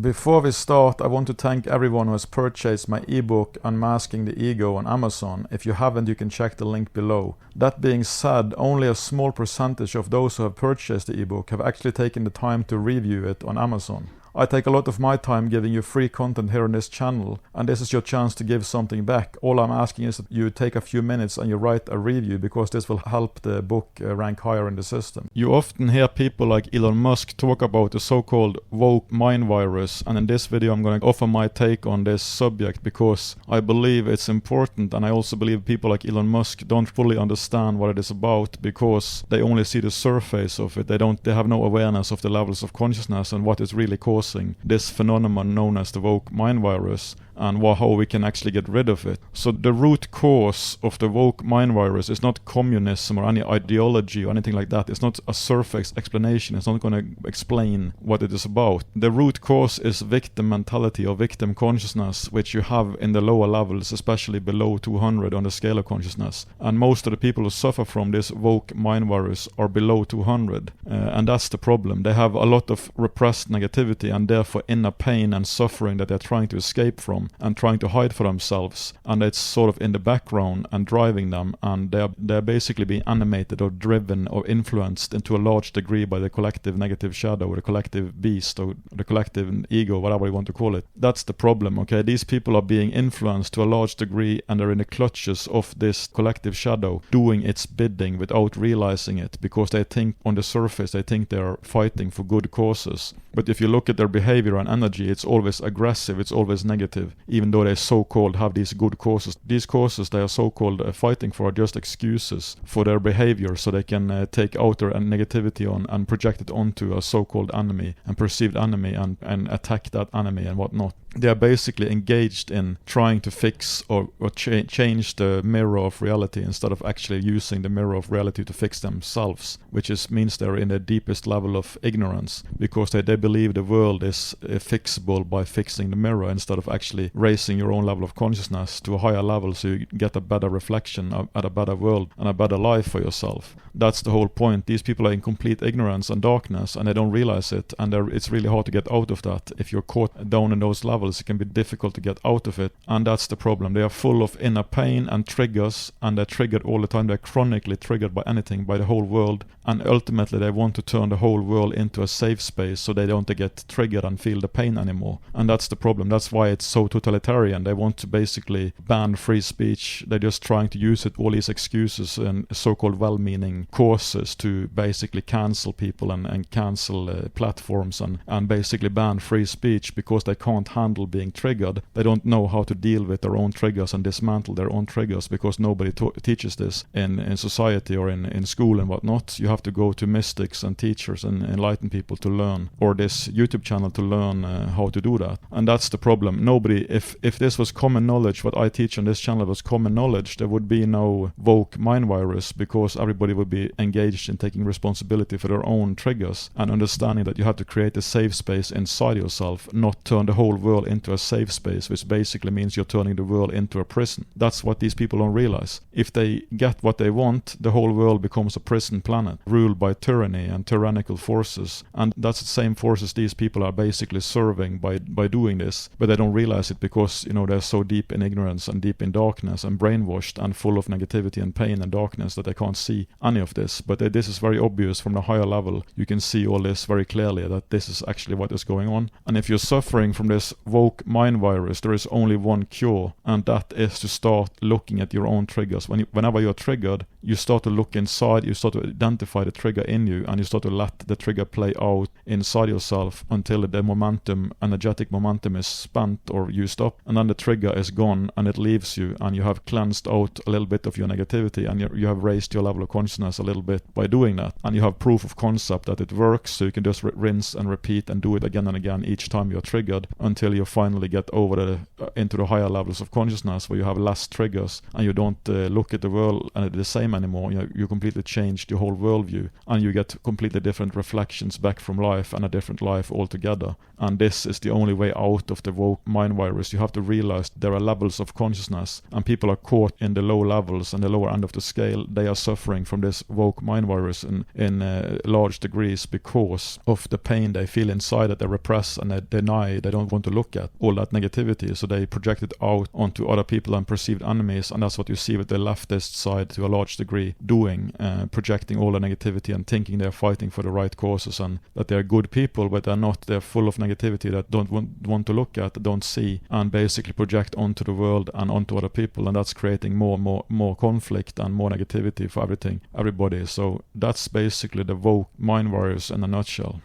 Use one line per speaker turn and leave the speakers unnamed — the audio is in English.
Before we start, I want to thank everyone who has purchased my ebook Unmasking the Ego on Amazon. If you haven't, you can check the link below. That being said, only a small percentage of those who have purchased the ebook have actually taken the time to review it on Amazon. I take a lot of my time giving you free content here on this channel, and this is your chance to give something back. All I'm asking is that you take a few minutes and you write a review, because this will help the book rank higher in the system. You often hear people like Elon Musk talk about the so-called woke mind virus, and in this video I'm going to offer my take on this subject because I believe it's important, and I also believe people like Elon Musk don't fully understand what it is about because they only see the surface of it. They have no awareness of the levels of consciousness and what is really causing this phenomenon known as the woke mind virus, and how we can actually get rid of it. So the root cause of the woke mind virus is not communism or any ideology or anything like that. It's not a surface explanation. It's not going to explain what it is about. The root cause is victim mentality or victim consciousness, which you have in the lower levels, especially below 200 on the scale of consciousness. And most of the people who suffer from this woke mind virus are below 200. And that's the problem. They have a lot of repressed negativity and therefore inner pain and suffering that they're trying to escape from and trying to hide for themselves, and it's sort of in the background and driving them, and they're basically being animated or driven or influenced into a large degree by the collective negative shadow or the collective beast or the collective ego, whatever you want to call it. That's the problem, okay? These people are being influenced to a large degree, and they're in the clutches of this collective shadow doing its bidding without realizing it, because they think on the surface they think they're fighting for good causes. But if you look at their behavior and energy, it's always aggressive, it's always negative, even though they so-called have these good causes. These causes they are so-called fighting for are just excuses for their behavior, so they can take out their negativity on and project it onto a so-called enemy and perceived enemy and attack that enemy and whatnot. They are basically engaged in trying to fix or change the mirror of reality instead of actually using the mirror of reality to fix themselves, which means they're in the deepest level of ignorance, because they believe the world is fixable by fixing the mirror instead of actually raising your own level of consciousness to a higher level so you get a better reflection at a better world and a better life for yourself. That's the whole point. These people are in complete ignorance and darkness, and they don't realize it, and it's really hard to get out of that. If you're caught down in those levels, it can be difficult to get out of it, and that's the problem. They are full of inner pain and triggers, and they're triggered all the time. They're chronically triggered by anything, by the whole world, and ultimately they want to turn the whole world into a safe space so they don't get triggered and feel the pain anymore. And that's the problem. That's why it's so totalitarian. They want to basically ban free speech. They're just trying to use all these excuses and so-called well-meaning causes to basically cancel people and cancel platforms and basically ban free speech because they can't handle being triggered. They don't know how to deal with their own triggers and dismantle their own triggers, because nobody teaches this in society or in school and whatnot. You have to go to mystics and teachers and enlightened people to learn, or this YouTube channel to learn how to do that. And that's the problem. Nobody, if this was common knowledge, what I teach on this channel was common knowledge, there would be no woke mind virus, because everybody would be engaged in taking responsibility for their own triggers and understanding that you have to create a safe space inside yourself, not turn the whole world into a safe space, which basically means you're turning the world into a prison. That's what these people don't realize. If they get what they want, the whole world becomes a prison planet ruled by tyranny and tyrannical forces, and that's the same forces these people are basically serving by doing this, but they don't realize it because they're so deep in ignorance and deep in darkness and brainwashed and full of negativity and pain and darkness that they can't see any of this. But this is very obvious from the higher level. You can see all this very clearly, that this is actually what is going on. And if you're suffering from this woke mind virus, there is only one cure, and that is to start looking at your own triggers. Whenever you're triggered, you start to look inside, you start to identify the trigger in you, and you start to let the trigger play out inside yourself until the energetic momentum is spent or used up, and then the trigger is gone and it leaves you, and you have cleansed out a little bit of your negativity, and you have raised your level of consciousness a little bit by doing that, and you have proof of concept that it works, so you can just rinse and repeat and do it again and again each time you're triggered until you finally get over into the higher levels of consciousness where you have less triggers and you don't look at the world in the same same anymore. You completely change the whole worldview, and you get completely different reflections back from life and a different life altogether. And this is the only way out of the woke mind virus. You have to realize there are levels of consciousness, and people are caught in the low levels and the lower end of the scale. They are suffering from this woke mind virus in large degrees because of the pain they feel inside that they repress and they deny. They don't want to look at all that negativity, so they project it out onto other people and perceived enemies. And that's what you see with the leftist side to a large degree doing, projecting all the negativity and thinking they're fighting for the right causes and that they're good people, but they're not. They're full of negativity that don't want to look at, don't see, and basically project onto the world and onto other people, and that's creating more conflict and more negativity for everybody. So that's basically the woke mind virus in a nutshell.